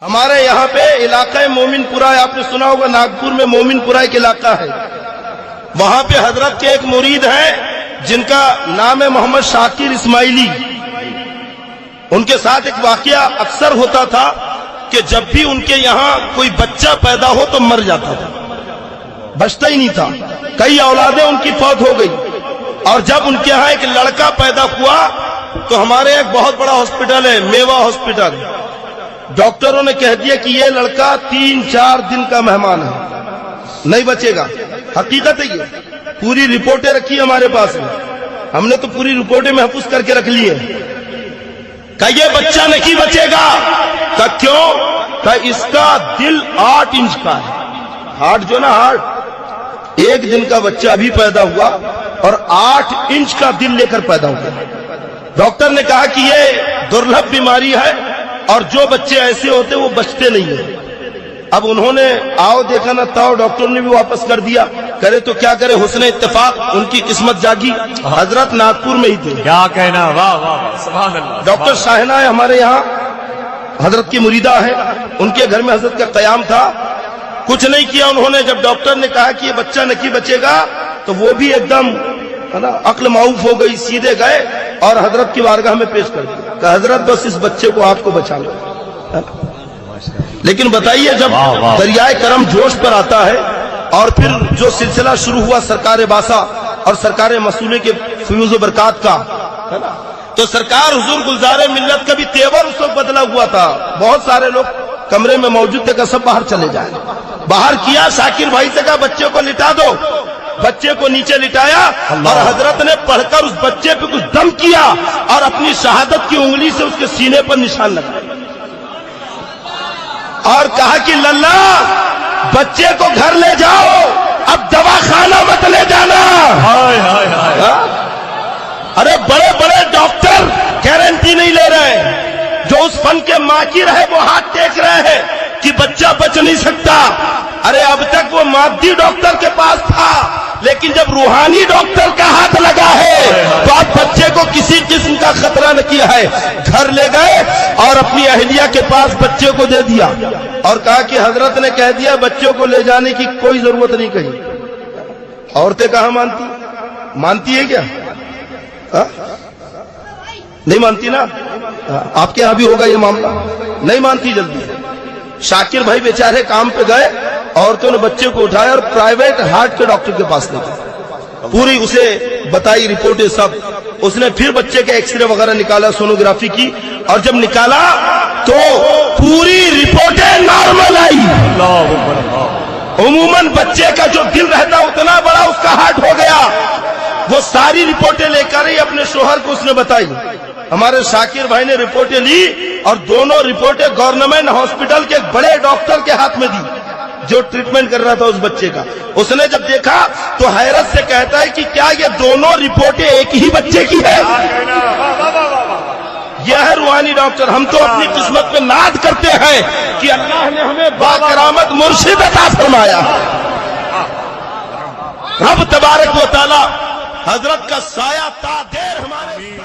ہمارے یہاں پہ علاقہ مومن پورہ آپ نے سنا ہوگا، ناگپور میں مومن پورہ ایک علاقہ ہے، وہاں پہ حضرت کے ایک مرید ہیں جن کا نام ہے محمد شاکر اسماعیلی۔ ان کے ساتھ ایک واقعہ اکثر ہوتا تھا کہ جب بھی ان کے یہاں کوئی بچہ پیدا ہو تو مر جاتا تھا، بچتا ہی نہیں تھا، کئی اولادیں ان کی فوت ہو گئی، اور جب ان کے یہاں ایک لڑکا پیدا ہوا تو ہمارے ایک بہت بڑا ہاسپٹل ہے میوا ہاسپٹل، ڈاکٹروں نے کہہ دیا کہ یہ لڑکا 3-4 دن کا مہمان ہے، نہیں بچے گا۔ حقیقت ہے، یہ پوری رپورٹیں رکھی ہمارے پاس میں، ہم نے تو پوری رپورٹیں محفوظ کر کے رکھ لی ہیں کہ یہ بچہ نہیں بچے گا۔ کہ کیوں؟ کہ اس کا دل 8 انچ کا ہے، ہارٹ جو نا ہارٹ، 1 دن کا بچہ ابھی پیدا ہوا اور 8 انچ کا دل لے کر پیدا ہوا۔ ڈاکٹر نے کہا کہ یہ درلبھ بیماری ہے اور جو بچے ایسے ہوتے وہ بچتے نہیں ہیں۔ اب انہوں نے آؤ دیکھا نہ تاؤ، ڈاکٹر نے بھی واپس کر دیا، کرے تو کیا کرے، حسن اتفاق ان کی قسمت جاگی، حضرت ناگپور میں ہی تھے۔ کیا کہنا، واہ واہ سبحان اللہ۔ ڈاکٹر شاہنہ ہے ہمارے یہاں، حضرت کی مریدہ ہے، ان کے گھر میں حضرت کا قیام تھا، کچھ نہیں کیا انہوں نے۔ جب ڈاکٹر نے کہا کہ یہ بچہ نہیں بچے گا تو وہ بھی ایک دم عقل معاف ہو گئی، سیدھے گئے اور حضرت کی بارگاہ میں پیش کر دیا کہ حضرت بس اس بچے کو آپ کو بچا لو۔ لیکن بتائیے جب دریائے کرم جوش پر آتا ہے اور پھر جو سلسلہ شروع ہوا سرکار باسا اور سرکار مسئولے کے فیوز و برکات کا، تو سرکار حضور گلزار ملت کا بھی تیور اس وقت بدلا ہوا تھا۔ بہت سارے لوگ کمرے میں موجود تھے کہ سب باہر چلے جائیں، باہر کیا، شاکر بھائی سے کہا بچے کو لٹا دو، بچے کو نیچے لٹایا اور حضرت نے پڑھ کر اس بچے پہ کچھ دم کیا اور اپنی شہادت کی انگلی سے اس کے سینے پر نشان لگایا اور کہا کہ للہ بچے کو گھر لے جاؤ، اب دوا خانہ مت لے جانا۔ ارے بڑے بڑے ڈاکٹر گارنٹی نہیں لے رہے ہیں، جو اس فن کے ماہر ہے وہ ہاتھ ٹیک رہے ہیں کہ بچہ بچ نہیں سکتا۔ ارے اب تک وہ مادی ڈاکٹر کے پاس تھا، لیکن جب روحانی ڈاکٹر کا ہاتھ لگا ہے تو اب بچے کو کسی قسم کا خطرہ نہ کیا ہے، گھر لے گئے اور اپنی اہلیہ کے پاس بچے کو دے دیا اور کہا کہ حضرت نے کہہ دیا بچوں کو لے جانے کی کوئی ضرورت نہیں کہی۔ عورتیں کہاں مانتی ہے کیا؟ نہیں مانتی نا؟ آپ کے یہاں بھی ہوگا یہ معاملہ، نہیں مانتی جلدی۔ شاکر بھائی بیچارے کام پہ گئے، عورتوں نے بچے کو اٹھایا اور پرائیویٹ ہارٹ کے ڈاکٹر کے پاس لے گئے، پوری اسے بتائی رپورٹیں سب، اس نے پھر بچے کے ایکس رے وغیرہ نکالا، سونوگرافی کی، اور جب نکالا تو پوری رپورٹیں نارمل آئی۔ عموماً بچے کا جو دل رہتا اتنا بڑا اس کا ہارٹ ہو گیا۔ وہ ساری رپورٹیں لے کر ہی اپنے شوہر کو اس نے بتائی۔ ہمارے شاکر بھائی نے رپورٹیں لی اور دونوں رپورٹیں گورنمنٹ ہاسپٹل کے بڑے ڈاکٹر کے ہاتھ میں دی جو ٹریٹمنٹ کر رہا تھا اس بچے کا۔ اس نے جب دیکھا تو حیرت سے کہتا ہے کہ کیا یہ دونوں رپورٹیں ایک ہی بچے کی ہے؟ یہ ہے روحانی ڈاکٹر۔ ہم تو اپنی قسمت پہ ناد کرتے ہیں کہ اللہ نے ہمیں باکرامت مرشد عطا فرمایا۔ رب تبارک و تعالی حضرت کا سایہ تا دیر ہمارے